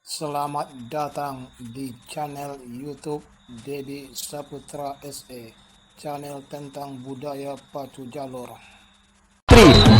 Selamat datang di channel YouTube Dedi Saputra SE, channel tentang budaya pacu jalur.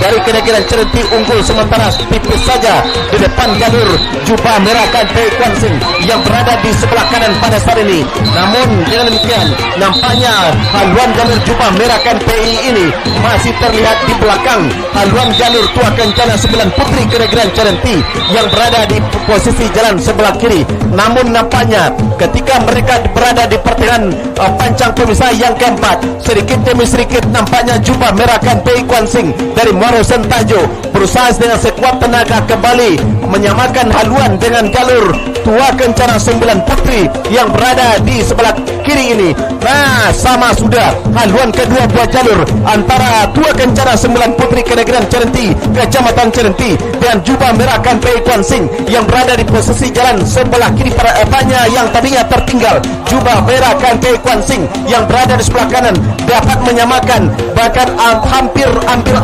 Dari Kenegirian Cerenti unggul sementara tipis saja di depan jalur jubah merah KMPI Kuansing yang berada di sebelah kanan pada saat ini. Namun dengan demikian nampaknya haluan jalur jubah merah KMPI ini masih terlihat di belakang haluan jalur Tua Kencana 9 Putri Kenegirian Cerenti yang berada di posisi jalan sebelah kiri. Namun nampaknya ketika mereka berada di pertengahan pancang pemisah yang keempat, sedikit demi sedikit nampaknya jubah merah KMPI Kuansing dari Muaro Sentajo berusaha dengan sekuat tenaga kembali menyamakan haluan dengan jalur Tua Kencana 9 Putri yang berada di sebelah kiri ini. Nah, sama sudah haluan kedua buah jalur antara Tua Kencana 9 Putri Kenegirian Cerenti, Kecamatan Cerenti, dan jubah merah KMPI Kuansing yang berada di posisi jalan sebelah kiri pada apanya yang tadinya tertinggal. Jubah merah KMPI Kuansing yang berada di sebelah kanan dapat menyamakan bahkan hampir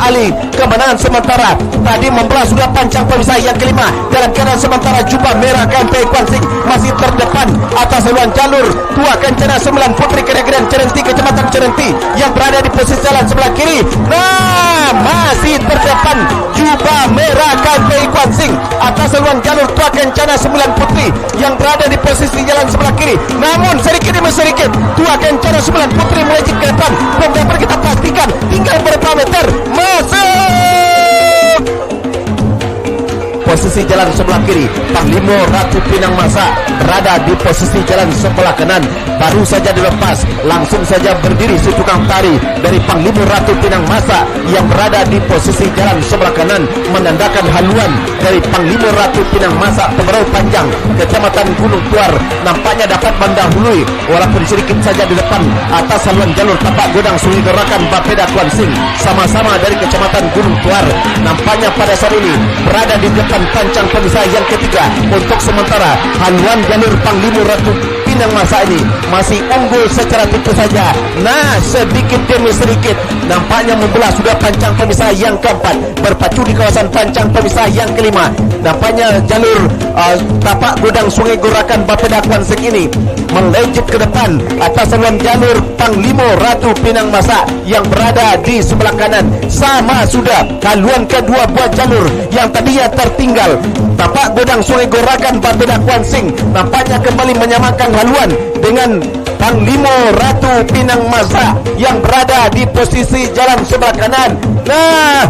alih kemenangan sementara. Tadi membelah sudah pancang pemisah yang kelima dalam keadaan sementara jubah merah KMPI Kuansing masih terdepan atas haluan jalur Tua Kencana 9 Putri Kenegirian Cerenti, Kecamatan Cerenti yang berada di posisi jalan sebelah kiri. Nah, masih terdepan jubah merah KMPI Kuansing atas haluan jalur Tua Kencana 9 Putri yang berada di posisi jalan sebelah kiri. Namun sedikit demi sedikit Tua Kencana 9 Putri melejit ke depan dan dapat kita pastikan tinggal berapa meter masuk posisi jalan sebelah kiri. Panglima Ratu Pinang Masa berada di posisi jalan sebelah kanan, baru saja dilepas langsung saja berdiri si tukang tari dari Panglima Ratu Pinang Masa yang berada di posisi jalan sebelah kanan menandakan haluan dari Panglima Ratu Pinang Masa Pemerau Panjang Kecamatan Gunung Tuar nampaknya dapat mendahului walaupun sedikit saja di depan atas haluan jalur tapak godang Sungai Gerakan Bapeda Kuansing sama-sama dari Kecamatan Gunung Tuar. Nampaknya pada saat ini berada di depan pancang pemisah yang ketiga. Untuk sementara haluan jalur Panglima Ratu Pinang Masa ini masih unggul secara tipis saja. Nah, sedikit demi sedikit nampaknya membelah sudah pancang pemisah yang keempat, berpacu di kawasan pancang pemisah yang kelima. Nampaknya jalur tapak godang Sungai Gerakan Bapeda Kuansing ini melejit ke depan atas haluan jalur Panglima Ratu Pinang Masa yang berada di sebelah kanan. Sama sudah haluan kedua buah jalur yang tadinya tertinggal tapak godang Sungai Gerakan Bapeda Kuansing nampaknya kembali menyamakan haluan dengan Panglima Ratu Pinang Masa yang berada di posisi jalan sebelah kanan. Nah,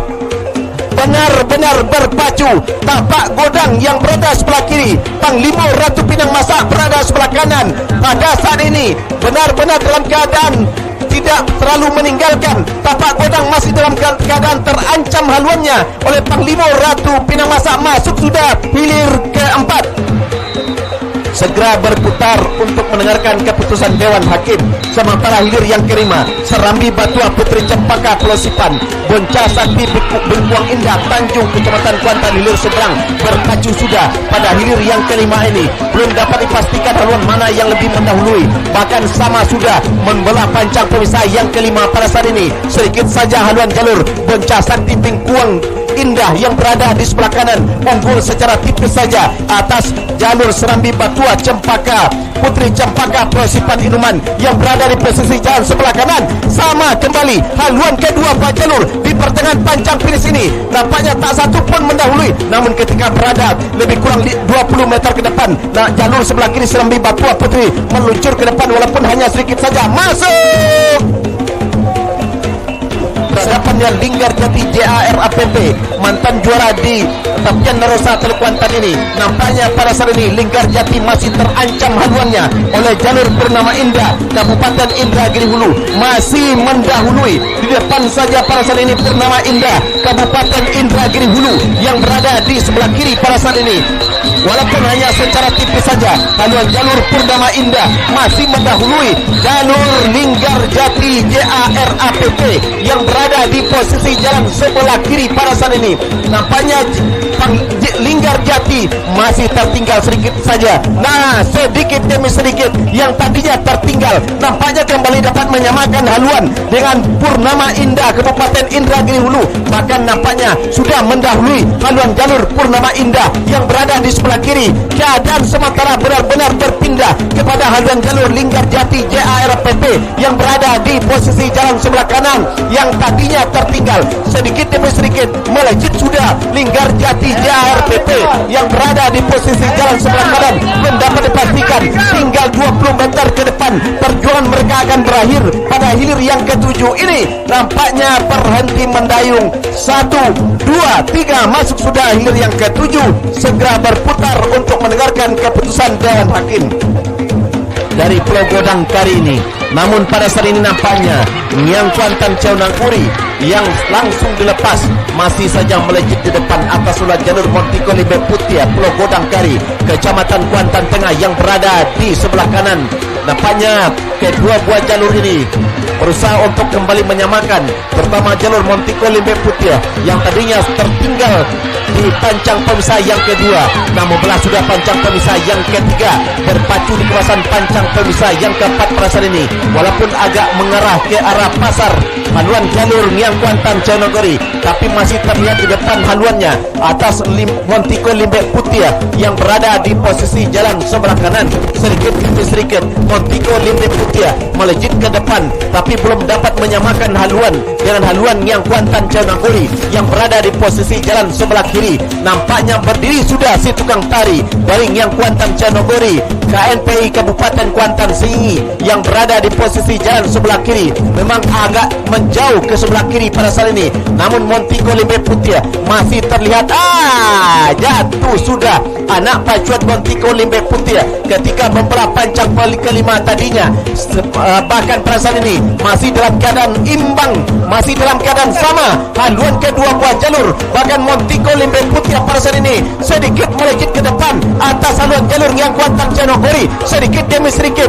benar-benar berpacu tapak godang yang berada sebelah kiri, Panglima Ratu Pinang Masa berada sebelah kanan. Pada saat ini benar-benar dalam keadaan tidak terlalu meninggalkan, tapak godang masih dalam keadaan terancam haluannya oleh Panglima Ratu Pinang Masa. Masuk sudah hilir keempat, segera berputar untuk mendengarkan keputusan Dewan Hakim. Sementara hilir yang kelima, Serambi Batua Putri Cempaka Pelosipan, Bonca Sakti Bengkuang Indah Tanjung Kecamatan Kuantan hilir seberang berpacu sudah. Pada hilir yang kelima ini belum dapat dipastikan haluan mana yang lebih mendahului, bahkan sama sudah membelah pancang pemisah yang kelima pada saat ini. Sedikit saja haluan jalur Bonca Sakti Bengkuang Indah yang berada di sebelah kanan unggul secara tipis saja atas jalur Serambi Batua Cempaka Putri Cempaka Pelosipan Inuman yang berada di posisi jalan sebelah kanan. Sama kembali haluan kedua buah jalur di pertengahan pancang finish ini nampaknya tak satu pun mendahului, namun ketika berada lebih kurang 20 meter ke depan, nah jalur sebelah kiri Serambi Batua Putri meluncur ke depan walaupun hanya sedikit saja. Masuk berhadapannya Linggar Jati JARAPP, mantan juara di Tapian Narosa Teluk Kuantan ini. Nampaknya pada saat ini Linggar Jati masih terancam haluannya oleh jalur Purnama Indah Kabupaten Indragiri Hulu, masih mendahului. Di depan saja pada saat ini Purnama Indah Kabupaten Indragiri Hulu yang berada di sebelah kiri pada saat ini. Walaupun hanya secara tipis saja, haluan jalur Purnama Indah masih mendahului jalur Linggar Jati JARAPP yang berada di posisi jalan sebelah kiri pada saat ini. Nampaknya Linggar Jati masih tertinggal sedikit saja. Nah, sedikit demi sedikit yang tadinya tertinggal nampaknya kembali dapat menyamakan haluan dengan Purnama Indah Kabupaten Indragiri Hulu. Bahkan nampaknya sudah mendahului haluan jalur Purnama Indah yang berada di sebelah sebelah kiri. Keadaan sementara benar-benar berpindah kepada haluan jalur Linggarjati JARPP yang berada di posisi jalan sebelah kanan yang tadinya tertinggal. Sedikit demi sedikit melejit sudah Linggarjati JARPP yang berada di posisi jalan sebelah kanan. Belum dapat dipastikan, tinggal 20 meter ke depan perjuangan mereka akan berakhir pada hilir yang ke-7 ini. Nampaknya berhenti mendayung. 1, 2, 3 masuk sudah hilir yang ke-7. Segera berputar untuk mendengarkan keputusan Dewan Hakim dari Pulau Godang kali ini. Namun pada saat ini nampaknya Niang Kuantan Ceunang Uri yang langsung dilepas masih saja melejit di depan atas ulah jalur Montiko Limbe Putih Pulau Godang Kari, Kecamatan Kuantan Tengah yang berada di sebelah kanan. Nampaknya kedua buah jalur ini berusaha untuk kembali menyamakan, terutama jalur Montiko Limbe Putih yang tadinya tertinggal di pancang pemisah yang kedua, namun belah sudah pancang pemisah yang ketiga, berpacu di kawasan pancang pemisah yang keempat pada saat ini. Walaupun agak mengarah ke arah pasar haluan jalur Niang Kuantan Ceunang, tapi masih terlihat di depan haluannya atas Montiko Limbe Putih yang berada di posisi jalan sebelah kanan. Sedikit demi sedikit Montiko Limbe Putih melejit ke depan, tapi belum dapat menyamakan haluan dengan haluan Niang Kuantan Ceunang yang berada di posisi jalan sebelah kiri. Nampaknya berdiri sudah si tukang tari dari Niang Kuantan Ceunang, KNPI Kabupaten Kuantan Singi yang berada di posisi jalan sebelah kiri. Memang agak menjauh ke sebelah kiri pada saat ini, namun Montiko Limbe Putih masih terlihat. Jatuh sudah anak pacuan Montiko Limbe Putih ketika membelah pancang kelima tadinya. Bahkan pada saat ini masih dalam keadaan imbang, masih dalam keadaan sama haluan kedua buah jalur. Bahkan Montiko Limbe Putih pada saat ini sedikit melejit ke depan atas haluan jalur Niang Kuantan Ceunang, sedikit demi sedikit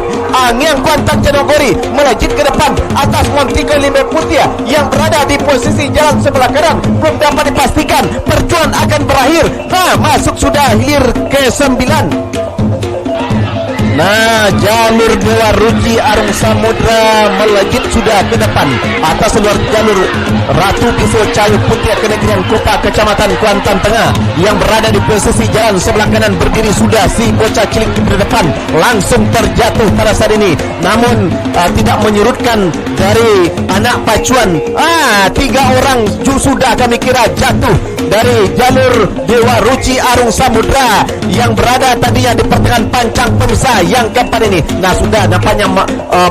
Niang Kuantan Ceunang melejit ke depan atas Montiko Limbe Putih yang berada di posisi jalan sebelah kanan. Belum dapat dipastikan perjuangan akan berakhir. Masuk sudah hilir ke-9. Jalur Dewa Ruci Arung Samudra melejit sudah ke depan atas luar jalur Ratu Biso Cayu Putih Kenegrian Kopa Kecamatan Kuantan Tengah yang berada di posisi jalan sebelah kanan. Berdiri sudah si bocah cilik di depan, langsung terjatuh pada saat ini, namun tidak menyurutkan dari anak pacuan. 3 orang sudah kami kira jatuh dari jalur Dewa Ruci Arung Samudra yang berada tadinya di pertengahan pancang pemisah yang keempat ini. Sudah nampaknya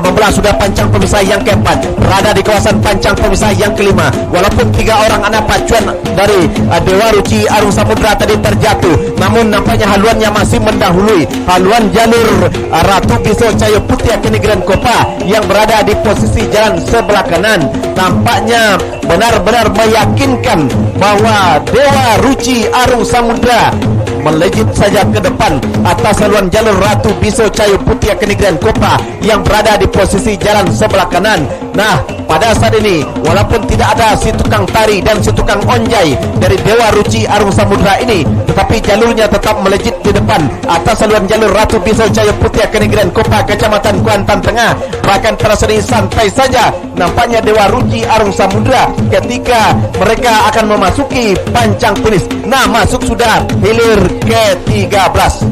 membelah sudah pancang pemisah yang keempat, berada di kawasan pancang pemisah yang kelima. Walaupun 3 orang anak pacuan dari Dewa Ruci Arung Samudra tadi terjatuh, namun nampaknya haluannya masih mendahului haluan jalur Ratu Biso Cayu Putih Kenegrian Kopa yang berada di posisi jalan sebelah kanan. Nampaknya benar-benar meyakinkan bahwa Dewa Ruci Arung Samudra melejit saja ke depan atas haluan jalur Ratu Biso Cayu Putih Kenegrian Kopa yang berada di posisi jalan sebelah kanan. Pada saat ini walaupun tidak ada si tukang tari dan si tukang onjai dari Dewa Ruci Arung Samudra ini, tetapi jalurnya tetap melejit di depan atas haluan jalur Ratu Biso Cayu Putih Kenegrian Kopa Kecamatan Kuantan Tengah. Bahkan pada saat ini santai saja nampaknya Dewa Ruci Arung Samudra ketika mereka akan memasuki pancang finish. Masuk sudah hilir ke-13.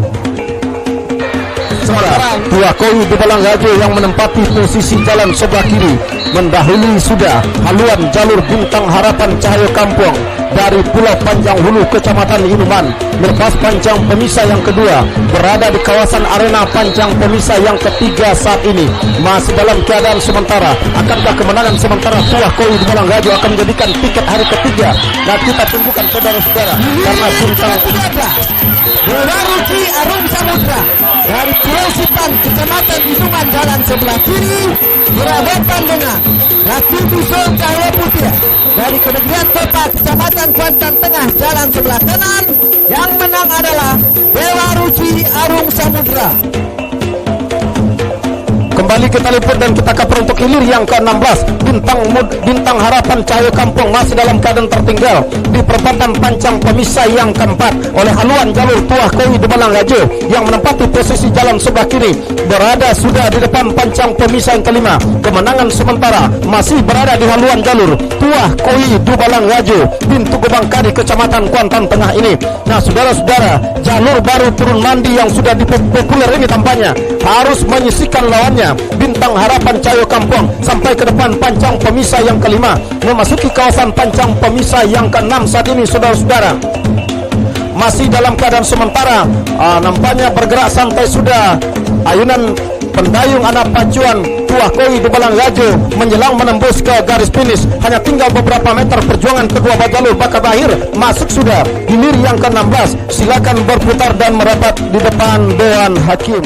Sementara dua koi di Balang Gaju yang menempati posisi jalan sebelah kiri mendahului sudah haluan jalur Bintang Harapan Cahaya Kampung dari Pulau Panjang Hulu Kecamatan Inuman. Melepas pancang pemisah yang kedua berada di kawasan arena pancang pemisah yang ketiga saat ini masih dalam keadaan sementara. Akankah kemenangan sementara Tuah Koi di Balang Gaju akan menjadikan tiket hari ketiga? Kita tunggukan saudara-saudara, karena Bintang Dewa Ruci Arung Samudra dari Pulau Sipan Kecamatan Inuman jalan sebelah kiri berhadapan dengan Ratu Biso Cahaya Putih dari Kenegrian Kopa Kecamatan Kuantan Tengah jalan sebelah kanan. Yang menang adalah Dewa Ruci Arung Samudra. Kembali kita liput dan kita cover untuk hilir yang ke-16. Bintang Harapan Cahaya Kampung masih dalam keadaan tertinggal di perempatan pancang pemisah yang keempat oleh haluan jalur Tuah Kowi Dubalang Rajo yang menempati posisi jalan sebelah kiri, berada sudah di depan pancang pemisah yang kelima. Kemenangan sementara masih berada di haluan jalur Tuah Kowi Dubalang Rajo, pintu Gebang Kadi, Kecamatan Kuantan Tengah ini. Nah, saudara-saudara, jalur baru turun mandi yang sudah dipopuler ini tampaknya harus menyisihkan lawannya. Bintang Harapan Cahaya Kampung sampai ke depan pancang pemisah yang kelima, memasuki kawasan pancang pemisah yang keenam saat ini, saudara-saudara. Masih dalam keadaan sementara, nampaknya bergerak santai sudah ayunan pendayung anak pacuan Tuah Kowi Dubalang Rajo menjelang menembus ke garis finish. Hanya tinggal beberapa meter perjuangan kedua jalur bakal berakhir. Masuk sudah hilir yang ke-16. Silakan berputar dan merapat di depan Dewan Hakim.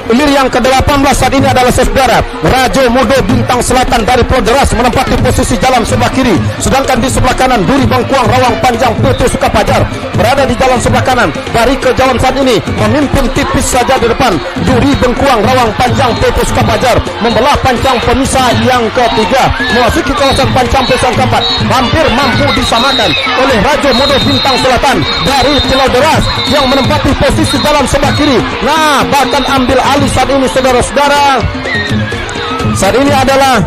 Hilir yang ke-18 saat ini adalah saudara Rajo Mudo Bintang Selatan dari Pulau Deras menempati posisi jalan sebelah kiri, sedangkan di sebelah kanan Duri Bengkuang Rawang Panjang PT Sukapajar berada di jalan sebelah kanan. Dari kejauhan saat ini memimpin tipis saja di depan Duri Bengkuang Rawang Panjang PT Sukapajar membelah pancang pemisah yang ketiga, memasuki kawasan pancang pemisah yang keempat, hampir mampu disamakan oleh Rajo Mudo Bintang Selatan dari Pulau Deras yang menempati posisi jalan sebelah kiri. Nah, bahkan ambil alih saat ini, saudara-saudara. Saat ini adalah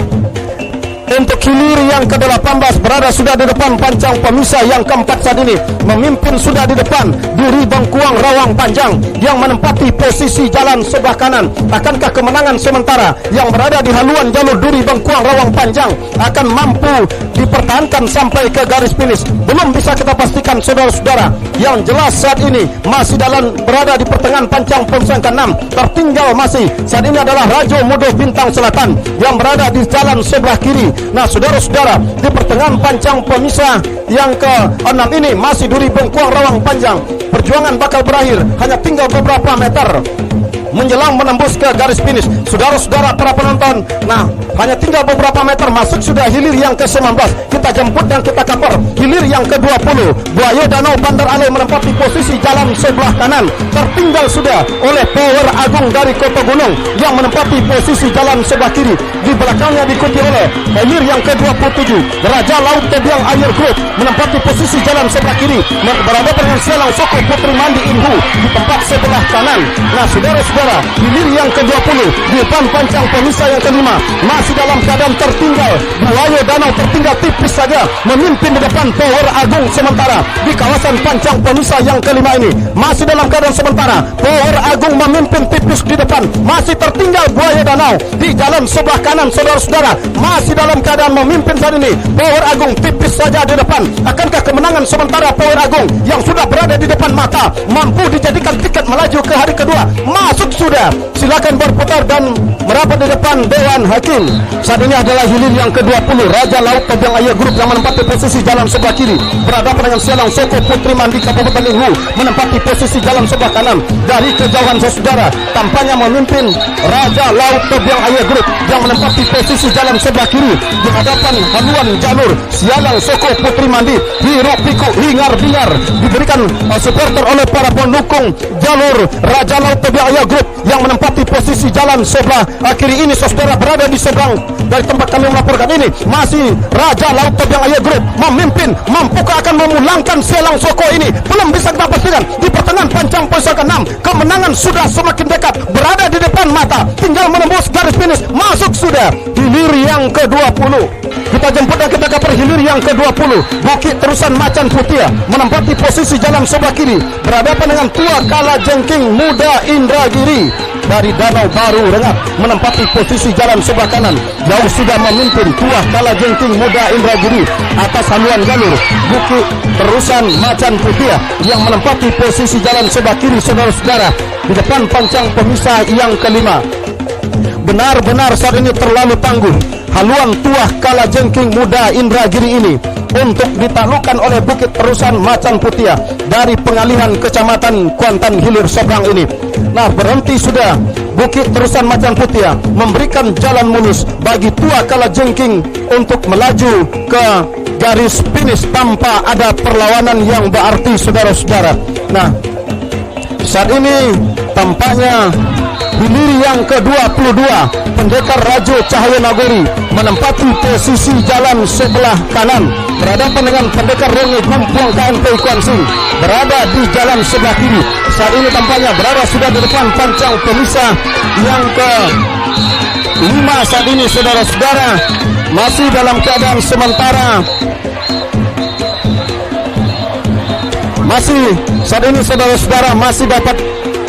untuk hilir yang ke-18 berada sudah di depan pancang pemisah yang keempat saat ini, memimpin sudah di depan Duri Bengkuang Rawang Panjang yang menempati posisi jalan sebelah kanan. Akankah kemenangan sementara yang berada di haluan jalur Duri Bengkuang Rawang Panjang akan mampu dipertahankan sampai ke garis finish? Belum bisa kita pastikan, saudara-saudara. Yang jelas saat ini masih berada di pertengahan pancang pemisah ke-6. Tertinggal masih saat ini adalah Rajo Mudo Bintang Selatan yang berada di jalan sebelah kiri. Nah, saudara-saudara, di pertengahan pancang pemisah yang ke-6 ini masih Duri Bengkuang Rawang Panjang. Perjuangan bakal berakhir, hanya tinggal beberapa meter menjelang menembus ke garis finish. Saudara-saudara para penonton, nah, hanya tinggal beberapa meter masuk sudah hilir yang ke-19. Kita jemput dan kita cover hilir yang ke-20. Buaya Danau Bandar Ale menempati posisi jalan sebelah kanan. Tertinggal sudah oleh Power Agung dari Kota Gunung yang menempati posisi jalan sebelah kiri. Di belakangnya diikuti oleh hilir yang ke-27 Raja Laut Tebiang Air Group menempati posisi jalan sebelah kiri, berada dengan Selang Soko Putri Mandi Inhu di tempat sebelah kanan. Nah, saudara-saudara, hilir yang ke-20 di depan pancang pemisah yang kelima masih dalam keadaan tertinggal. Buaya Danau tertinggal tipis saja, memimpin di depan Power Agung. Sementara di kawasan pancang pemisah yang kelima ini masih dalam keadaan sementara Power Agung memimpin tipis di depan, masih tertinggal Buaya Danau di jalan sebelah kanan. Saudara-saudara, masih dalam keadaan memimpin saat ini Power Agung tipis saja di depan. Akankah kemenangan sementara Power Agung yang sudah berada di depan mata mampu dijadikan tiket melaju ke hari kedua? Masuk sudah, silakan berputar dan merapat di depan Dewan Hakim. Saat ini adalah hilir yang ke-20 Raja Laut Tebiang Air Group yang menempati posisi jalan sebelah kiri, berhadapan dengan Selang Soko Putri Mandi Kabupaten Inhu menempati posisi jalan sebelah kanan. Dari kejauhan saudara, tampaknya memimpin Raja Laut Tebiang Air Group yang menempati posisi jalan sebelah kiri di hadapan haluan jalur Selang Soko Putri Mandi. Hiruk pikuk hingar bingar diberikan supporter oleh para pendukung jalur Raja Laut Tebiang Air Group yang menempati posisi jalan sebelah kiri ini. Saudara, berada di seberang dari tempat kami melaporkan ini masih Raja Laut Tebiang Air Group memimpin. Mampukah akan memulangkan Selang Soko ini? Belum bisa kita pastikan. Di pertengahan pancang pemisah ke-6 kemenangan sudah semakin dekat, berada di depan mata, tinggal menembus garis finish. Masuk sudah hilir yang ke-20. Kita jemput dan kita cover hilir yang ke-20 Bukit Terusan Macan Putih menempati posisi jalan sebelah kiri, berhadapan dengan Tua Kala Jengking Muda Indragiri dari Danau Baru Rengat menempati posisi jalan sebelah kanan. Jauh sudah memimpin Tua Kala Jengking Muda Indragiri atas haluan jalur Bukit Terusan Macan Putih yang menempati posisi jalan sebelah kiri, saudara-saudara, di depan pancang pemisah yang kelima. Benar-benar saat ini terlalu tangguh haluan Tuah Kala Jengking Muda Indragiri ini untuk ditaklukkan oleh Bukit Terusan Macan Putih dari pengalihan Kecamatan Kuantan Hilir seberang ini. Nah, berhenti sudah Bukit Terusan Macan Putih memberikan jalan mulus bagi Tua Kala Jengking untuk melaju ke garis finish tanpa ada perlawanan yang berarti, saudara-saudara. Nah, saat ini tampaknya Hilir yang ke-22, Pendekar Rajo Cahaya Nagori menempati posisi jalan sebelah kanan. Berhadapan dengan Pendekar Ronge Gumpuang KMP Kuansing berada di jalan sebelah kiri. Saat ini tampaknya berada sudah di depan pancang pemisah yang ke-5 saat ini, saudara-saudara. Masih dalam keadaan sementara. Masih saat ini, saudara-saudara, masih dapat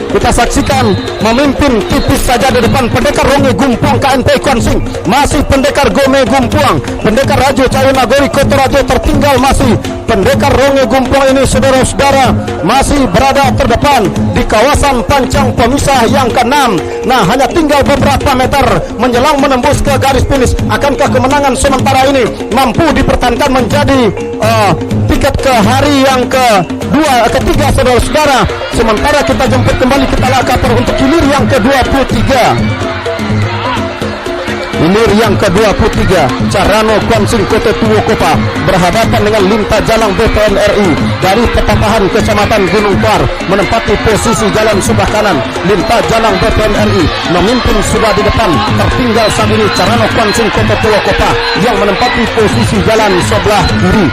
kita saksikan memimpin tipis saja di depan Pendekar Ronge Gumpuang KMP Kuansing. Masih Pendekar Gome Gumpuang, Pendekar Rajo Cahaya Nagori Kota Rajo tertinggal. Masih Pendekar Ronge Gumpuang ini, saudara-saudara, masih berada terdepan di kawasan pancang pemisah yang ke-6. Nah, hanya tinggal beberapa meter menjelang menembus ke garis finish. Akankah kemenangan sementara ini mampu dipertahankan menjadi tiket ke hari yang ketiga, saudara-saudara? Sementara kita jemput kembali kita lakapar untuk hilir yang ke-23. Hilir yang ke-23, Carano Kuansing Kota Tuokopa berhadapan dengan Linta Jalang BPN RI dari Petapahan Kecamatan Gunung Par menempati posisi jalan sebelah kanan. Linta Jalang BPN RI memimpin sudah di depan, tertinggal saat ini Carano Kuansing Kota Tuokopa yang menempati posisi jalan sebelah kiri.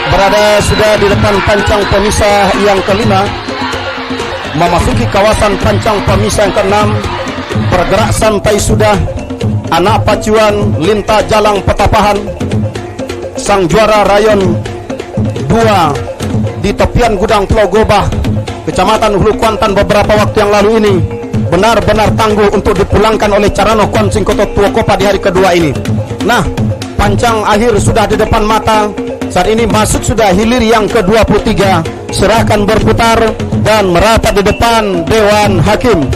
Berada sudah di depan pancang pemisah yang ke-5, memasuki kawasan pancang pemisah yang ke-6. Bergerak santai sudah anak pacuan Linta Jalang Petapahan, sang juara rayon 2 di tepian Gudang Pulau Gobah, Kecamatan Hulu Kuantan beberapa waktu yang lalu ini, benar-benar tangguh untuk dipulangkan oleh Carano Kuansing Kota Tuokopa di hari kedua ini. Nah, pancang akhir sudah di depan mata. Saat ini masuk sudah hilir yang ke-23, serahkan berputar dan merapat di depan Dewan Hakim.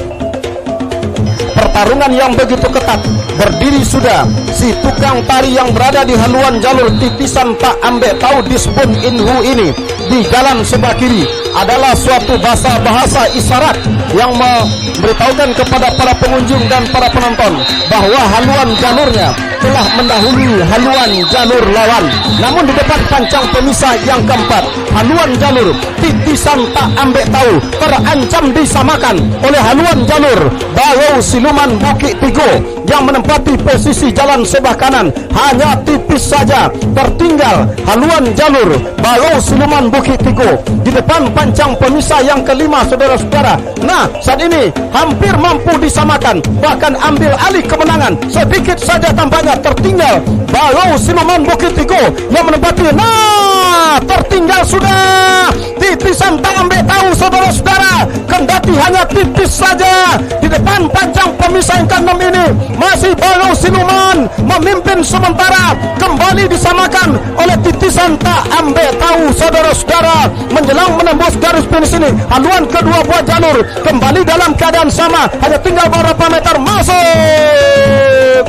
Pertarungan yang begitu ketat, berdiri sudah si tukang tari yang berada di haluan jalur titisan tak ambek tahu disebut inhu ini di jalan sebelah kiri adalah suatu bahasa isyarat yang memberitahukan kepada para pengunjung dan para penonton bahwa haluan jalurnya telah mendahului haluan jalur lawan. Namun di depan pancang pemisah yang keempat, haluan jalur titisan tak ambek tahu terancam disamakan oleh haluan jalur Bawau Siluman Bukit Tigo yang menempati posisi jalan sebelah kanan. Hanya tipis saja tertinggal haluan jalur Bawau Siluman Bukit Tigo di depan pancang pemisah yang ke-5, saudara-saudara. Nah, saat ini hampir mampu disamakan, bahkan ambil alih kemenangan. Sedikit saja tampaknya tertinggal Bawau Siluman Bukit Tigo yang menempati. Nah, tertinggal sudah titisan tak ambil tahu, saudara-saudara. Kendati hanya tipis saja di depan pancang pemisah yang ke-6 ini, masih Bawau Siluman memimpin sementara, kembali disamakan oleh titisan tak ambil tahu, saudara-saudara. Menjelang menembus garis finish ini, haluan kedua buah jalur kembali dalam keadaan sama, hanya tinggal beberapa meter masuk.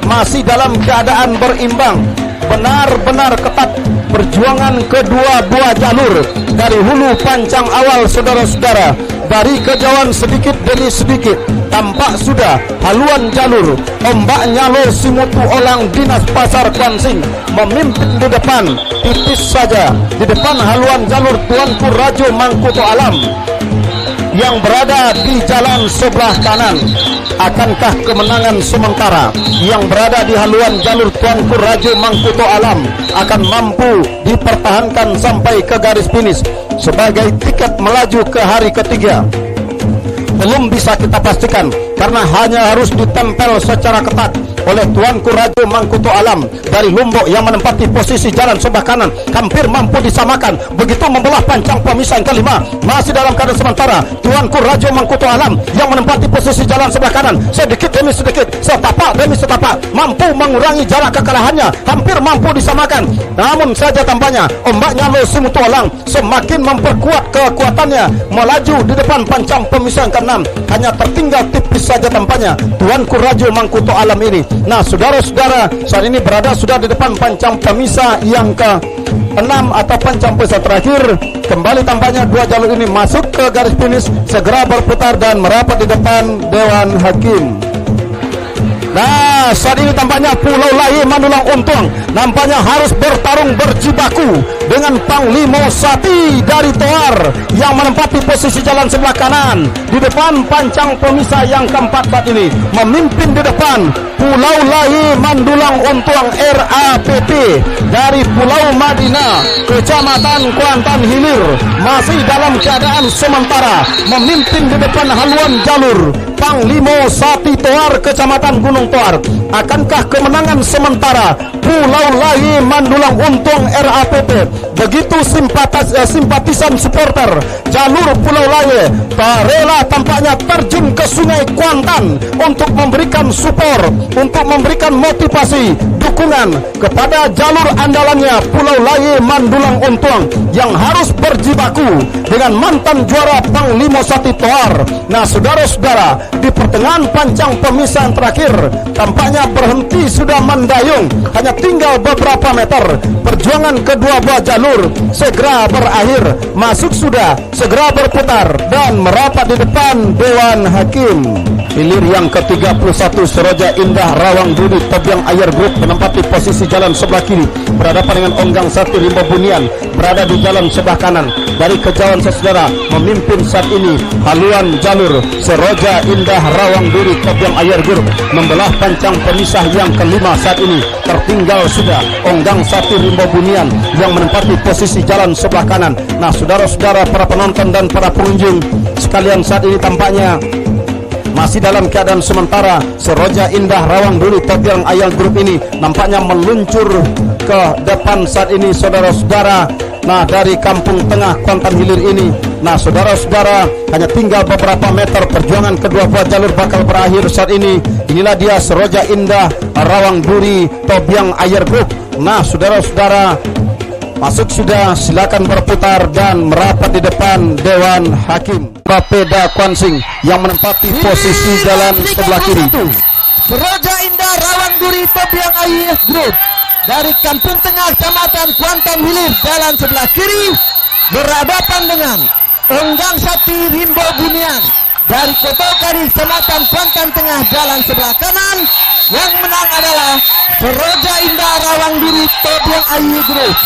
Masih dalam keadaan berimbang, benar-benar ketat perjuangan kedua buah jalur dari hulu pancang awal, saudara-saudara. Dari kejauhan sedikit demi sedikit tampak sudah haluan jalur Ombak Nyalo Simutu Olang Dinas Pasar Kuansing memimpin di depan, tipis saja di depan haluan jalur Tuanku Rajo Mangkuto Alam yang berada di jalan sebelah kanan. Akankah kemenangan sementara yang berada di haluan jalur Tuanku Rajo Mangkuto Alam akan mampu dipertahankan sampai ke garis finish sebagai tiket melaju ke hari ketiga? Belum bisa kita pastikan karena hanya harus ditempel secara ketat oleh Tuanku Rajo Mangkuto Alam dari Lombok yang menempati posisi jalan sebelah kanan, hampir mampu disamakan. Begitu membelah pancang pemisah yang ke-5, masih dalam keadaan sementara Tuanku Rajo Mangkuto Alam yang menempati posisi jalan sebelah kanan, sedikit demi sedikit, setapak demi setapak, mampu mengurangi jarak kekalahannya, hampir mampu disamakan. Namun saja tampaknya Ombak Nyalo Simutu Olang semakin memperkuat kekuatannya, melaju di depan pancang pemisah yang ke-6. Hanya tertinggal tipis saja tampaknya Tuanku Rajo Mangkuto Alam ini. Nah, saudara-saudara, saat ini berada sudah di depan pancang pemisah yang ke-6 atau pancang pemisah terakhir. Kembali tampaknya dua jalur ini masuk ke garis finish, segera berputar dan merapat di depan Dewan Hakim. Nah, saat ini tampaknya Pulau Lahi Manulang Untung nampaknya harus bertarung berjibaku dengan Panglima Sati dari Toar yang menempati posisi posisi jalan sebelah kanan. Di depan pancang pemisah yang keempat saat ini. Memimpin di depan Pulau Lai Mandulang Untuang RAPP dari Pulau Madinah, Kecamatan Kuantan Hilir, masih dalam keadaan sementara. Memimpin di depan haluan jalur Panglima Sati Toar, Kecamatan Gunung Toar. Akankah kemenangan sementara Pulau Lai Mandulang Untuang RAPP? Begitu simpatisan supporter jalur Pulau Lai rela tampaknya terjun ke Sungai Kuantan untuk memberikan support, untuk memberikan motivasi dukungan kepada jalur andalannya Pulau Lai Mandulang Untuang yang harus berjibaku dengan mantan juara Panglima Sati Toar. Nah, saudara-saudara, di pertengahan pancang pemisah yang terakhir tampaknya berhenti sudah mendayung. Hanya tinggal beberapa meter. Perjuangan kedua buah jalur segera berakhir. Masuk sudah, segera berputar dan merapat di depan Dewan Hakim. Hilir yang ke-31 Seroja Indah Rawang Budi Tobyang Ayer Group menempati posisi jalan sebelah kiri, berhadapan dengan Onggang Satu Rimba Bunian berada di jalan sebelah kanan. Dari kejauhan saudara, memimpin saat ini haluan jalur Seroja Indah Rawang Budi Tobyang Ayer Group membelah pancang pemisah yang kelima saat ini. Tertinggal sudah Onggang Satu Rimba Bunian yang menempati posisi jalan sebelah kanan. Nah, saudara-saudara, para penonton dan para pengunjung sekalian, saat ini tampaknya masih dalam keadaan sementara. Seroja Indah Rawang Duri Tobyang Ayer Group ini nampaknya meluncur ke depan saat ini, saudara-saudara. Nah, dari kampung tengah Kuantan Hilir ini, nah saudara-saudara, hanya tinggal beberapa meter. Perjuangan kedua buah jalur bakal berakhir saat ini. Inilah dia Seroja Indah Rawang Duri Tobyang Ayer Group. Nah, saudara-saudara, masuk sudah, silakan berputar dan merapat di depan Dewan Hakim. Bapeda Kwansing yang menempati posisi jalan sebelah kiri. Seroja Indah Rawang Duri Tobyang Ayer Group dari kampung tengah Kecamatan Kuantan Hilir jalan sebelah kiri berhadapan dengan Onggang Sati Rimbo Bunian dari Kota Kari Kecamatan Kuantan Tengah jalan sebelah kanan. Yang menang adalah Seroja Indah Rawang Duri Tobyang Ayer Group.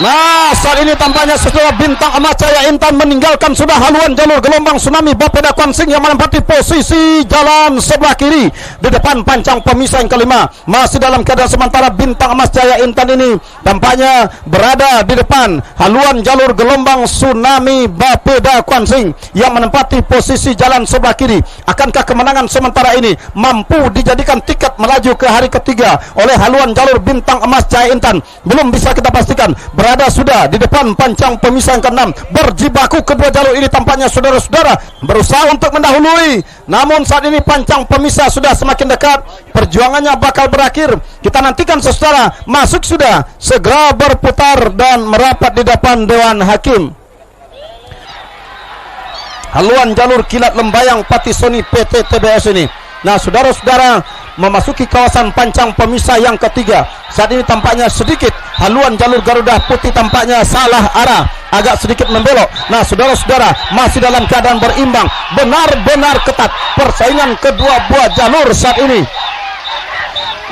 Nah, saat ini tampaknya setelah Bintang Emas Jaya Intan meninggalkan sudah haluan jalur gelombang tsunami. Bapeda Kwansing yang menempati posisi jalan sebelah kiri di depan pancang pemisah yang kelima. Masih dalam keadaan sementara Bintang Emas Jaya Intan ini tampaknya berada di depan haluan jalur gelombang tsunami. Bapeda Kwansing yang menempati posisi jalan sebelah kiri. Akankah kemenangan sementara ini mampu dijadikan tiket melaju ke hari ketiga oleh haluan jalur Bintang Emas Jaya Intan? Belum bisa kita pastikan. Berada sudah di depan pancang pemisah yang ke-6. Berjibaku kedua jalur ini tampaknya, saudara-saudara, berusaha untuk mendahului. Namun saat ini pancang pemisah sudah semakin dekat. Perjuangannya bakal berakhir. Kita nantikan, saudara. Masuk sudah, segera berputar dan merapat di depan Dewan Hakim. Haluan jalur Kilat Lembayang Patisoni PT TBS ini. Nah, saudara-saudara, memasuki kawasan pancang pemisah yang ketiga. Saat ini tampaknya sedikit haluan jalur Garuda Putih tampaknya salah arah, agak sedikit membelok. Nah, saudara-saudara, masih dalam keadaan berimbang, benar-benar ketat persaingan kedua buah jalur saat ini.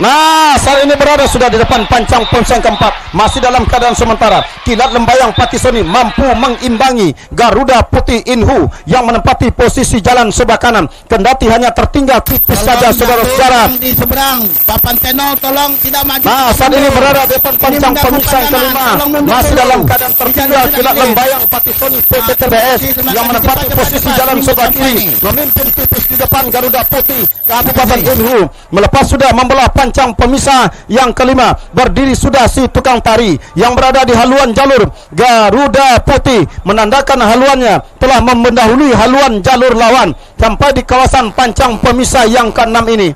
Nah, saat ini berada sudah di depan pancang pemisah yang keempat. Masih dalam keadaan sementara. Kilat Lembayang Patisoni mampu mengimbangi Garuda Putih Inhu yang menempati posisi jalan sebelah kanan. Kendati hanya tertinggal tipis saja, saudara-saudara. Di seberang Papan Teno, tolong tidak maju. Nah, saat ini berada di depan pancang pemisah yang kelima. Masih dalam keadaan tertinggal Kilat Lembayang Patisoni PT TBS yang menempati posisi jalan sebelah kiri. Memimpin tipis di depan Garuda Putih Kabupaten Inhu. Melepas sudah membelah pancang pemisah yang kelima. Berdiri sudah si tukang tari yang berada di haluan jalur Garuda Putih, menandakan haluannya telah mendahului haluan jalur lawan sampai di kawasan pancang pemisah yang ke-6 ini.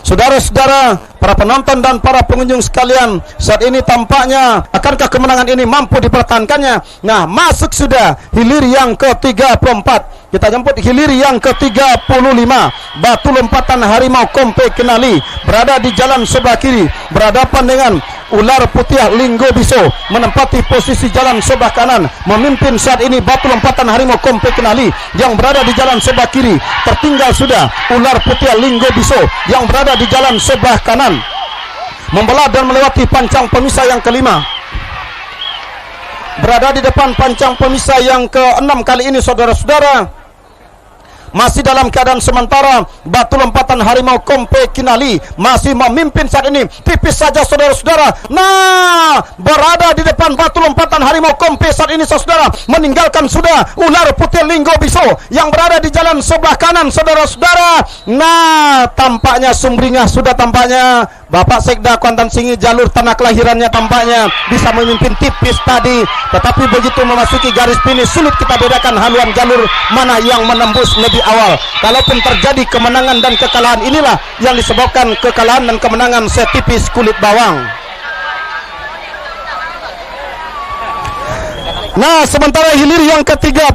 Saudara-saudara, para penonton dan para pengunjung sekalian, saat ini tampaknya akankah kemenangan ini mampu dipertahankannya? Nah, masuk sudah hilir yang ke-34. Kita jemput hilir yang ke-35. Batu lompatan harimau Kompe Kenali berada di jalan sebelah kiri, berhadapan dengan Ular Putih Linggo Biso menempati posisi jalan sebelah kanan. Memimpin saat ini Batu Lompatan Harimau Kompe Kenali yang berada di jalan sebelah kiri. Tertinggal sudah Ular Putih Linggo Biso yang berada di jalan sebelah kanan, membelah dan melewati pancang pemisah yang kelima. berada di depan pancang pemisah yang ke-6 kali ini, saudara-saudara. Masih dalam keadaan sementara, batu lompatan Harimau Kompe Kinali masih memimpin saat ini, tipis saja saudara-saudara. Nah, berada di depan batu lompatan Harimau Kompe saat ini saudara, meninggalkan sudah ular putih Linggo Biso yang berada di jalan sebelah kanan saudara-saudara. Nah, tampaknya sumringah sudah, tampaknya Bapak Sekda Kuantan Singi jalur tanah kelahirannya tampaknya bisa memimpin tipis tadi, tetapi begitu memasuki garis finish sulit kita bedakan haluan jalur mana yang menembus lebih awal. Kalaupun terjadi kemenangan dan kekalahan, inilah yang disebabkan kekalahan dan kemenangan setipis kulit bawang. Nah, sementara hilir yang ke-36,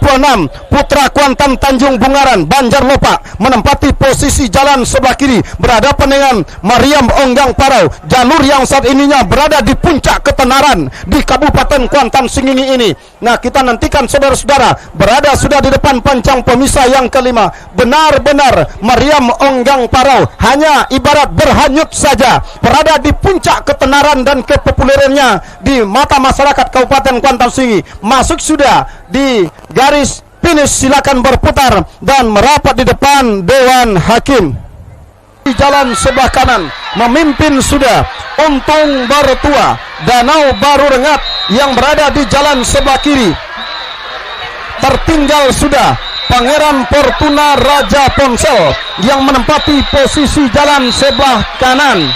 Putra Kuantan Tanjung Bungaran Banjar Lopak menempati posisi jalan sebelah kiri berhadapan dengan Mariam Onggang Parau, jalur yang saat ininya berada di puncak ketenaran di Kabupaten Kuantan Sengingi ini. Nah, kita nantikan saudara-saudara, berada sudah di depan pancang pemisah yang ke-5. Benar-benar Mariam Onggang Parau hanya ibarat berhanyut saja, berada di puncak ketenaran dan kepopulerannya di mata masyarakat Kabupaten Kuantan Sengingi. Masuk sudah di garis finish, silakan berputar dan merapat di depan Dewan Hakim. Di jalan sebelah kanan memimpin sudah Untung Barutua Danau Baru Rengat yang berada di jalan sebelah kiri. Tertinggal sudah Pangeran Fortuna Raja Ponsel yang menempati posisi jalan sebelah kanan.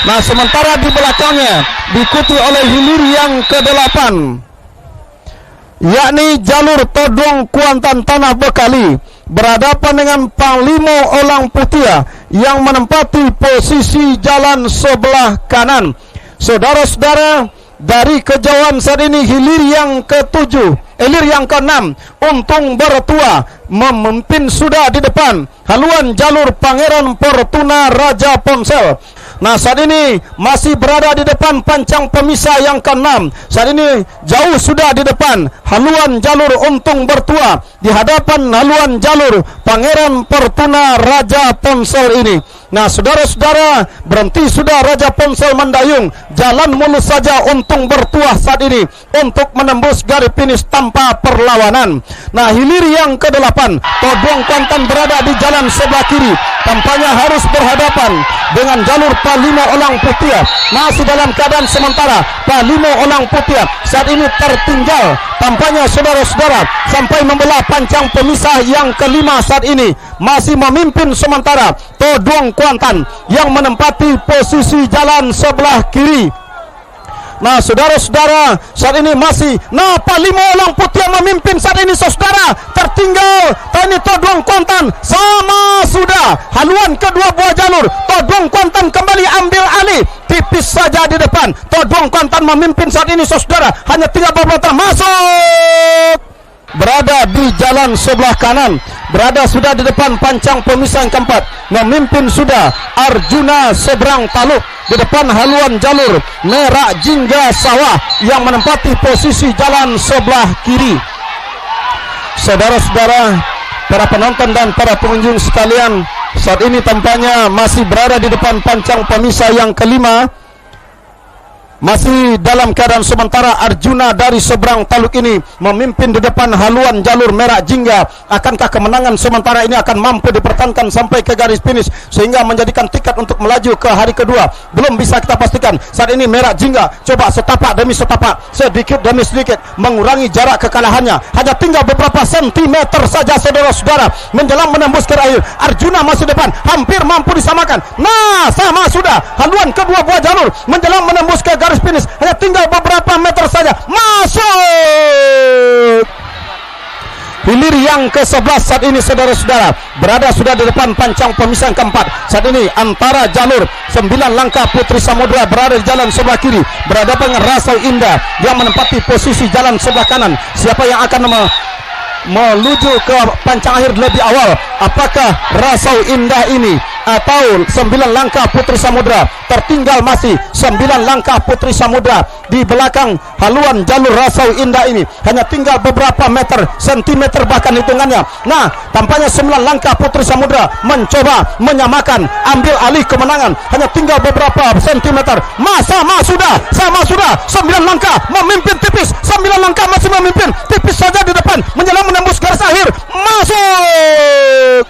Nah, sementara di belakangnya diikuti oleh hilir yang ke-8, yakni jalur Todong Kuantan Tanah Bekali berhadapan dengan Panglima Olang Putia yang menempati posisi jalan sebelah kanan. Saudara-saudara, dari kejauhan saat ini hilir yang ke-6 Untung Bertua memimpin sudah di depan haluan jalur Pangeran Fortuna Raja Ponsel. Nah, saat ini masih berada di depan pancang pemisah yang ke-6. Saat ini jauh sudah di depan haluan jalur Untung Bertua di hadapan haluan jalur Pangeran Fortuna Raja Ponsel ini. Nah, saudara-saudara, berhenti sudah Raja Ponsel Mandayung, jalan mulus saja Untung Bertua saat ini untuk menembus garis finish tanpa perlawanan. Nah, hilir yang ke-8 Todong Kuantan berada di jalan sebelah kiri, tampaknya harus berhadapan dengan jalur Panglima Olang Putia. Masih dalam keadaan sementara, Panglima Olang Putia saat ini tertinggal tampaknya saudara-saudara sampai membelah pancang pemisah yang ke-5 saat ini. Masih memimpin sementara Todong Kuantan yang menempati posisi jalan sebelah kiri. Nah, saudara-saudara, saat ini masih Panglima Olang Putia memimpin saat ini saudara. Tertinggal TNI Todong Kuantan sama sudah haluan kedua buah jalur. Todong Kuantan kembali ambil alih, tipis saja di depan. Todong Kuantan memimpin saat ini saudara, hanya tinggal beberapa masuk. Berada di jalan sebelah kanan, berada sudah di depan pancang pemisah yang keempat, memimpin sudah Arjuna Seberang Taluk di depan haluan jalur Merak Jingga Sawah yang menempati posisi jalan sebelah kiri. Saudara-saudara, para penonton dan para pengunjung sekalian, saat ini tampaknya masih berada di depan pancang pemisah yang ke-5. Masih dalam keadaan sementara Arjuna dari Seberang Taluk ini memimpin di depan haluan jalur Merak Jingga. Akankah kemenangan sementara ini akan mampu dipertahankan sampai ke garis finish sehingga menjadikan tiket untuk melaju ke hari kedua? Belum bisa kita pastikan. Saat ini Merak Jingga coba setapak demi setapak, sedikit demi sedikit mengurangi jarak kekalahannya. Hanya tinggal beberapa sentimeter saja saudara-saudara menjelang menembus ke akhir. Arjuna masih depan, hampir mampu disamakan. Nah, sama sudah haluan kedua buah jalur menjelang menembus ke garis finish, hanya tinggal beberapa meter saja masuk. Hilir yang ke-11 saat ini saudara-saudara berada sudah di depan pancang pemisah keempat. Saat ini antara jalur 9 langkah Putri Samudra berada di jalan sebelah kiri berhadapan dengan Rasau Indah yang menempati posisi jalan sebelah kanan. Siapa yang akan menuju ke pancang akhir lebih awal? Apakah Rasau Indah ini atau 9 langkah Putri Samudra. Tertinggal masih 9 langkah Putri Samudra di belakang haluan jalur Rasau Indah ini. Hanya tinggal beberapa meter, sentimeter bahkan hitungannya. Nah, tampaknya 9 langkah Putri Samudra mencoba menyamakan, ambil alih kemenangan. Hanya tinggal beberapa sentimeter. Sama sudah 9 langkah memimpin tipis. 9 langkah masih memimpin tipis saja di depan, menjelang menembus garis akhir. Masuk.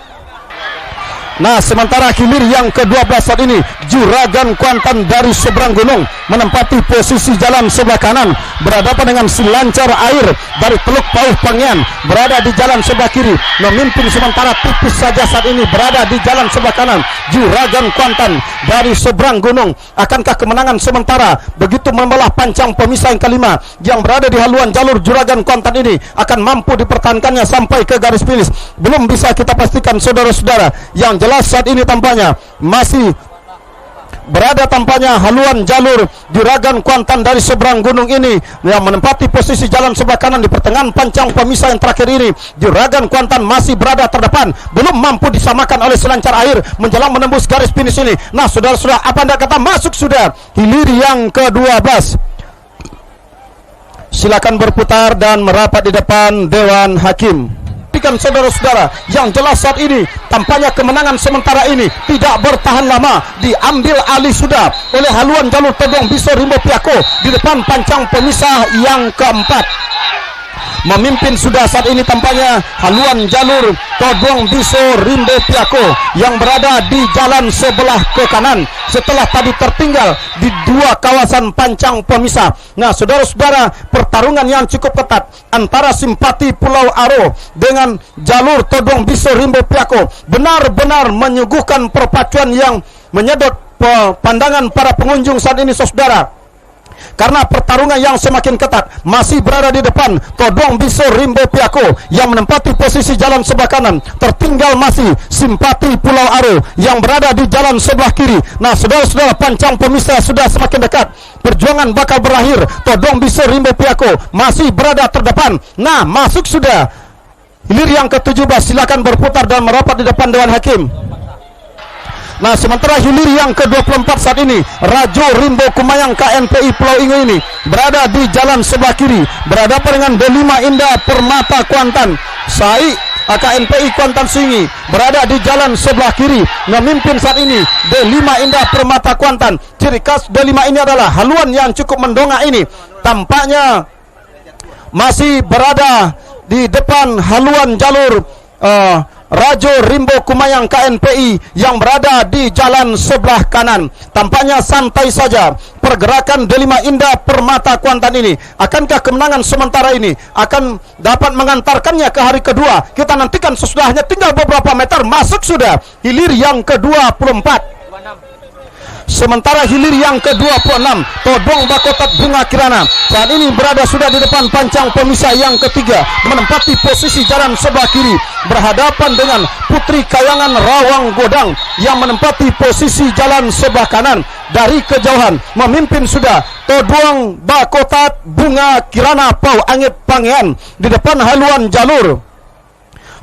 Nah, sementara hilir yang ke-12 saat ini, Juragan Kuantan dari seberang gunung menempati posisi jalan sebelah kanan, berhadapan dengan selancar air dari Teluk Pauh Pangian berada di jalan sebelah kiri, memimpin sementara tipis saja saat ini berada di jalan sebelah kanan. Juragan Kuantan dari seberang gunung. Akankah kemenangan sementara begitu membelah pancang pemisah yang kelima yang berada di haluan jalur Juragan Kuantan ini akan mampu dipertahankannya sampai ke garis finish? Belum bisa kita pastikan, saudara-saudara. Yang jelas saat ini tampaknya masih berada tampaknya haluan jalur Juragan Kuantan dari seberang gunung ini yang menempati posisi jalan sebelah kanan di pertengahan pancang pemisah yang terakhir ini. Juragan Kuantan masih berada terdepan, belum mampu disamakan oleh selancar air menjelang menembus garis finish ini. Nah, saudara-saudara, apa anda kata masuk sudah hilir yang ke-12? Silakan berputar dan merapat di depan Dewan Hakim. Saudara-saudara, yang jelas saat ini tampaknya kemenangan sementara ini tidak bertahan lama, diambil alih sudah oleh haluan jalur Todong Biso Rimbo Piako di depan pancang pemisah yang keempat. Memimpin sudah saat ini tampaknya haluan jalur Todong Biso Rimbo Piako yang berada di jalan sebelah ke kanan setelah tadi tertinggal di dua kawasan pancang pemisah. Nah, saudara-saudara, pertarungan yang cukup ketat antara Simpati Pulau Aro dengan jalur Todong Biso Rimbo Piako benar-benar menyuguhkan perpaduan yang menyedot pandangan para pengunjung saat ini, saudara. Karena pertarungan yang semakin ketat masih berada di depan Todong Biso Rimbo Piako yang menempati posisi jalan sebelah kanan. Tertinggal masih Simpati Pulau Aro yang berada di jalan sebelah kiri. Nah, saudara-saudara, pancang pemisah sudah semakin dekat. Perjuangan bakal berakhir. Todong Biso Rimbo Piako masih berada terdepan. Nah, masuk sudah hilir yang ke-17. Silakan berputar dan merapat di depan Dewan Hakim. Nah, sementara hilir yang ke-24 saat ini, Rajo Rimbo Kumayang KNPI Pulau Ingo ini berada di jalan sebelah kiri, berhadapan dengan D5 Indah Permata Kuantan. Sai KNPI Kuantan Singi berada di jalan sebelah kiri, memimpin saat ini D5 Indah Permata Kuantan. Ciri khas D5 ini adalah haluan yang cukup mendongak ini. Tampaknya masih berada di depan haluan jalur Rajo Rimbo Kumayang KNPI yang berada di jalan sebelah kanan. Tampaknya santai saja pergerakan D5 Indah Permata Kuantan ini. Akankah kemenangan sementara ini akan dapat mengantarkannya ke hari kedua? Kita nantikan, sesudahnya tinggal beberapa meter. Masuk sudah hilir yang ke-24. Sementara hilir yang ke-26, Todong Bakotat Bunga Kirana saat ini berada sudah di depan pancang pemisah yang ketiga, menempati posisi jalan sebelah kiri, berhadapan dengan Putri Kayangan Rawang Godang yang menempati posisi jalan sebelah kanan. Dari kejauhan memimpin sudah Todong Bakotat Bunga Kirana Pau Angit Pangean di depan haluan jalur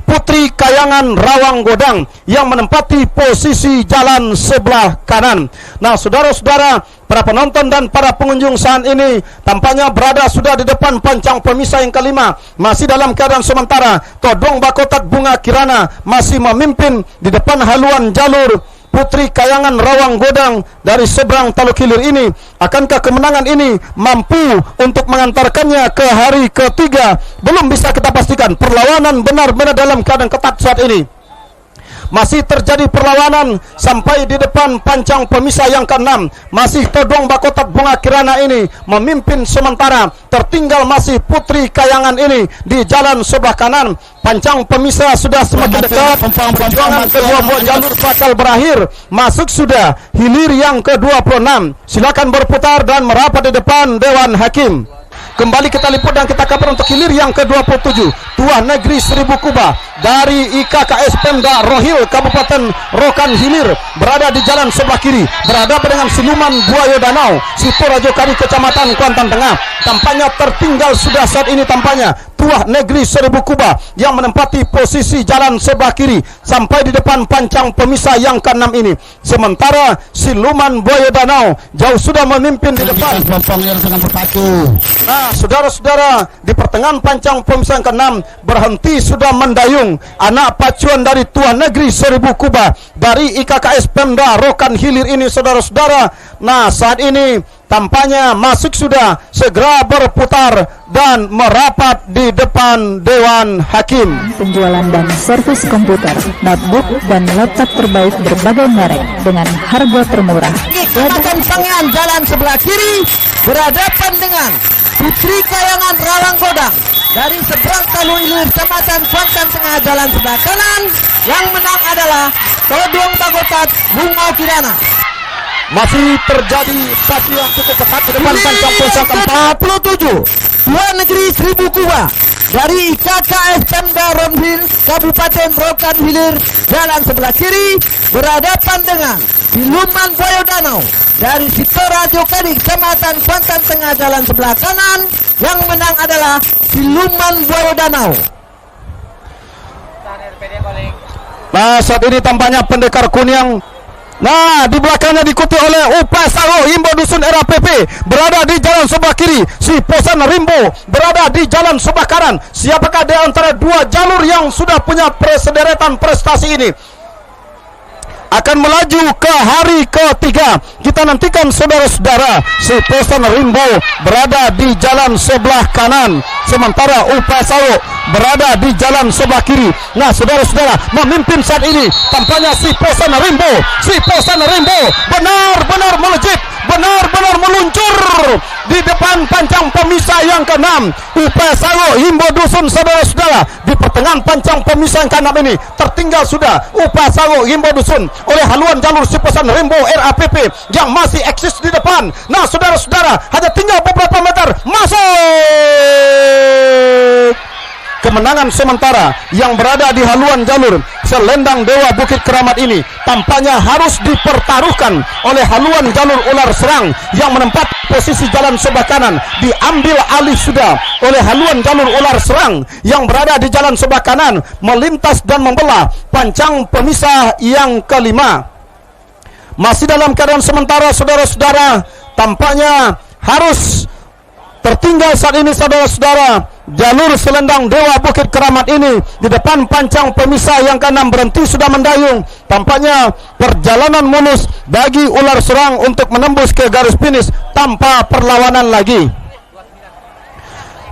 Putri Kayangan Rawang Godang yang menempati posisi jalan sebelah kanan. Nah, saudara-saudara, para penonton dan para pengunjung saat ini tampaknya berada sudah di depan pancang pemisah yang kelima. Masih dalam keadaan sementara, Todong Bakotat Bunga Kirana masih memimpin di depan haluan jalur Putri Kayangan Rawang Godang dari seberang Taluk Hilir ini. Akankah kemenangan ini mampu untuk mengantarkannya ke hari ketiga? Belum bisa kita pastikan. Perlawanan benar-benar dalam keadaan ketat saat ini. Masih terjadi perlawanan sampai di depan pancang pemisah yang ke-6. Masih Todong Bakotat Bunga Kirana ini memimpin sementara. Tertinggal masih Putri Kayangan ini di jalan sebelah kanan. Pancang pemisah sudah semakin dekat. Perjuangan kedua buah jalur bakal berakhir. Masuk sudah hilir yang ke-26. Silakan berputar dan merapat di depan Dewan Hakim. Kembali kita liput dan kita kabar untuk hilir yang ke-27. Tuah Negeri Seribu Kubah dari IKKS Pemda Rohil Kabupaten Rokan Hilir berada di jalan sebelah kiri, berhadapan dengan Siluman Buaya Danau Sidoarjo Kari Kecamatan Kuantan Tengah. Tampaknya tertinggal sudah saat ini tampaknya Tuah Negeri Seribu Kubah yang menempati posisi jalan sebelah kiri sampai di depan pancang pemisah yang ke-6 ini. Sementara Siluman Buaya Danau jauh sudah memimpin di depan. Nah, saudara-saudara, di pertengahan pancang pemisah yang ke-6 berhenti sudah mendayung anak pacuan dari Tuah Negeri Seribu Kubah dari IKKS Pemda Rokan Hilir ini, saudara-saudara. Nah, saat ini tampaknya masuk sudah segera berputar dan merapat di depan Dewan Hakim. Penjualan dan servis komputer, notebook, dan laptop terbaik berbagai merek dengan harga termurah. Kecamatan Pangean jalan sebelah kiri berhadapan dengan Putri Kayangan Rawang Godang dari seberang Talu Ilir Kecamatan Kuantan Tengah jalan sebelah kanan. Yang menang adalah Todong Bagotat Bunga Kirana. Masih terjadi pacu yang cukup ketat di depan pancang pemisah ke-47. Tuah Negeri Seribu Kubah dari IKKS Pemda Rohil Kabupaten Rokan Hilir jalan sebelah kiri berhadapan dengan Siluman Buaya Danau dari Sidoarjo Kari Kecamatan Kuantan Tengah jalan sebelah kanan. Yang menang adalah Siluman Buaya Danau. Nah, saat ini tampaknya pendekar kuning. Nah, di belakangnya diikuti oleh Upasago Himbo Dusun RAPP berada di jalan sebelah kiri. Si Posan Rimbo berada di jalan sebelah kanan. Siapakah di antara dua jalur yang sudah punya sederetan prestasi ini akan melaju ke hari ketiga? Kita nantikan, saudara-saudara. Si Posan Rimbo berada di jalan sebelah kanan, sementara Upasago berada di jalan sebelah kiri. Nah, saudara-saudara, memimpin saat ini tampaknya si Posan Rimbo. Si Posan Rimbo benar-benar melejit, benar-benar meluncur di depan pancang pemisah yang ke-6. Upasago Himbo Dusun, saudara-saudara, di pertengahan pancang pemisah yang ke-6 ini tertinggal sudah Upasago Himbo Dusun oleh haluan jalur si Posan Rimbo RAPP yang masih eksis di depan. Nah, saudara-saudara, hanya tinggal beberapa meter masuk. Kemenangan sementara yang berada di haluan jalur selendang Dewa Bukit Keramat ini tampaknya harus dipertaruhkan oleh haluan jalur ular serang yang menempati posisi jalan sebelah kanan. Diambil alih sudah oleh haluan jalur ular serang yang berada di jalan sebelah kanan, melintas dan membelah pancang pemisah yang ke-5. Masih dalam keadaan sementara, saudara-saudara, tampaknya harus tertinggal saat ini, saudara-saudara. Jalur selendang Dewa Bukit Keramat ini di depan pancang pemisah yang ke-6 berhenti sudah mendayung. Tampaknya perjalanan mulus bagi ular serang untuk menembus ke garis finish tanpa perlawanan lagi.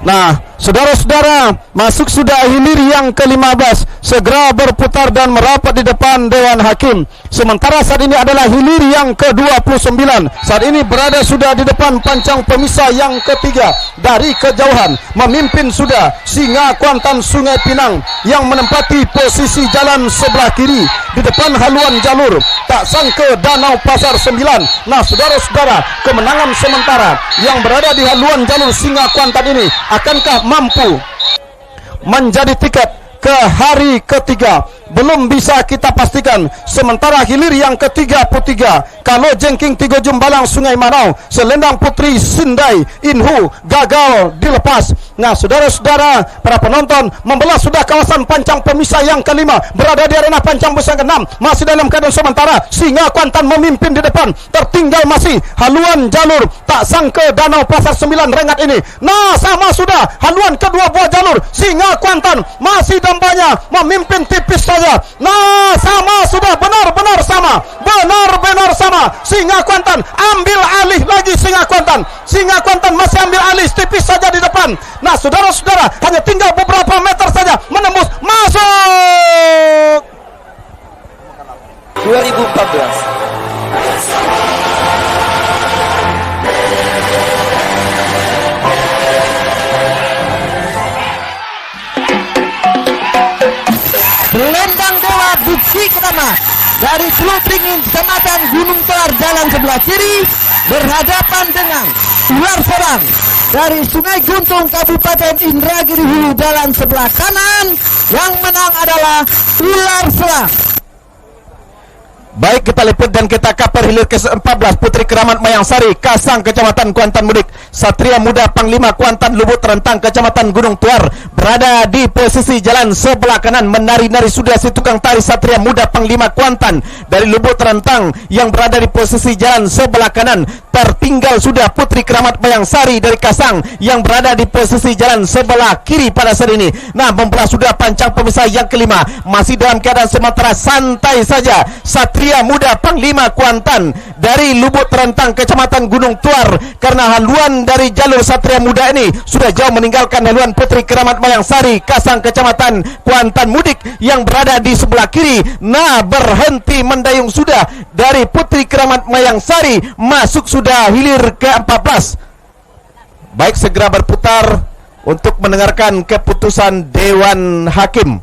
Nah, saudara-saudara, masuk sudah hilir yang ke-15, segera berputar dan merapat di depan Dewan Hakim. Sementara saat ini adalah hilir yang ke-29. Saat ini berada sudah di depan pancang pemisah yang ketiga. Dari kejauhan memimpin sudah Singa Kuantan Sungai Pinang yang menempati posisi jalan sebelah kiri di depan haluan jalur tak sangka Danau Pasar 9. Nah, saudara-saudara, kemenangan sementara yang berada di haluan jalur Singa Kuantan ini akankah mampu menjadi tiket ke hari ketiga? Belum bisa kita pastikan. Sementara hilir yang ke-33, kalau Jengking Tigo Jumbalang Sungai Manau, selendang putri Sindai Inhu gagal dilepas. Nah, saudara-saudara, para penonton, membelah sudah kawasan pancang pemisah yang ke-5 berada di arena pancang pemisah ke-6. Masih dalam keadaan sementara, Singa Kuantan memimpin di depan. Tertinggal masih haluan jalur tak sangka Danau Pasar 9 Rengat ini. Nah, sama sudah haluan kedua buah jalur. Singa Kuantan masih dampaknya memimpin tipis saja. Nah, sama sudah, benar-benar sama, benar-benar sama. Singa Kuantan ambil alih lagi. Singa Kuantan masih ambil alih tipis saja di depan. Nah, saudara-saudara, hanya tinggal beberapa meter saja menembus masuk 2014. Selendang Dewa Bukit Keramat dari Teluk Dingin Kecamatan Gunung Telar jalan sebelah kiri berhadapan dengan ular serang dari Sungai Guntung Kabupaten Indragiri Hulu jalan sebelah kanan. Yang menang adalah Ular Selang. Baik, kita liput dan kita kaper hilir ke-14 Putri Keramat Mayang Sari, Kasang, Kecamatan Kuantan Mudik. Satria Muda Panglima Kuantan Lubuk Terentang, Kecamatan Gunung Tuar, berada di posisi jalan sebelah kanan. Menari-nari sudah si tukang tari Satria Muda Panglima Kuantan dari Lubuk Terentang yang berada di posisi jalan sebelah kanan. Tertinggal sudah Putri Keramat Mayang Sari dari Kasang yang berada di posisi jalan sebelah kiri pada saat ini. Nah, membelah sudah pancang pemisah yang kelima. Masih dalam keadaan sementara santai saja Satria Muda Panglima Kuantan dari Lubuk Terentang, Kecamatan Gunung Tuar, karena haluan dari jalur Satria Muda ini sudah jauh meninggalkan haluan Putri Keramat Mayang Sari, Kasang, Kecamatan Kuantan Mudik yang berada di sebelah kiri. Nah, berhenti mendayung sudah dari Putri Keramat Mayang Sari, masuk sudah hilir ke-14. Baik, segera berputar untuk mendengarkan keputusan Dewan Hakim.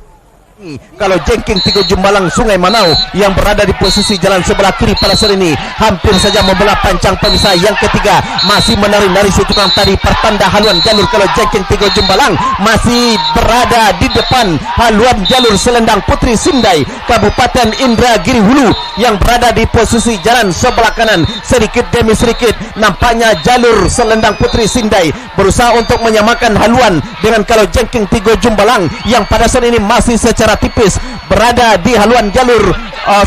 Kalau Jengking Tigo Jumbalang Sungai Manau yang berada di posisi jalan sebelah kiri pada saat ini hampir saja membelah pancang pemisah yang ketiga. Masih menari-nari si tukang tadi pertanda haluan jalur. Kalau Jengking Tigo Jumbalang masih berada di depan haluan jalur Selendang Putri Sindai Kabupaten Indragiri Hulu yang berada di posisi jalan sebelah kanan. Sedikit demi sedikit nampaknya jalur Selendang Putri Sindai berusaha untuk menyamakan haluan dengan kalau Jengking Tigo Jumbalang yang pada saat ini masih secara tipis berada di haluan jalur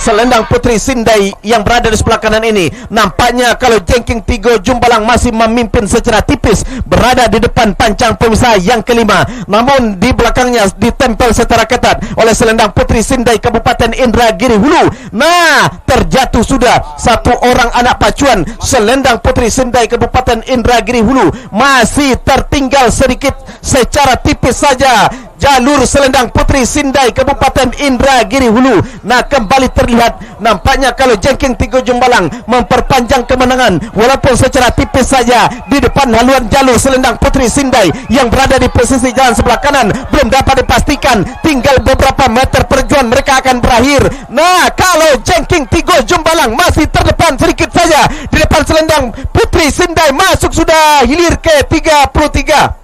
Selendang Putri Sindai yang berada di sebelah kanan ini. Nampaknya kalau Jengking Tigo Jumbalang masih memimpin secara tipis berada di depan pancang pemisah yang kelima, namun di belakangnya ditempel secara ketat oleh Selendang Putri Sindai Kabupaten Indragiri Hulu. Nah, terjatuh sudah satu orang anak pacuan Selendang Putri Sindai Kabupaten Indragiri Hulu. Masih tertinggal sedikit secara tipis saja jalur Selendang Putri Sindai Kabupaten Indragiri Hulu. Nah, kembali terlihat nampaknya kalau Jengking Tigo Jumbalang memperpanjang kemenangan walaupun secara tipis saja di depan haluan jalur Selendang Putri Sindai yang berada di posisi jalan sebelah kanan. Belum dapat dipastikan, tinggal beberapa meter perjuangan mereka akan berakhir. Nah, kalau Jengking Tigo Jumbalang masih terdepan sedikit saja di depan Selendang Putri Sindai, masuk sudah hilir ke 33.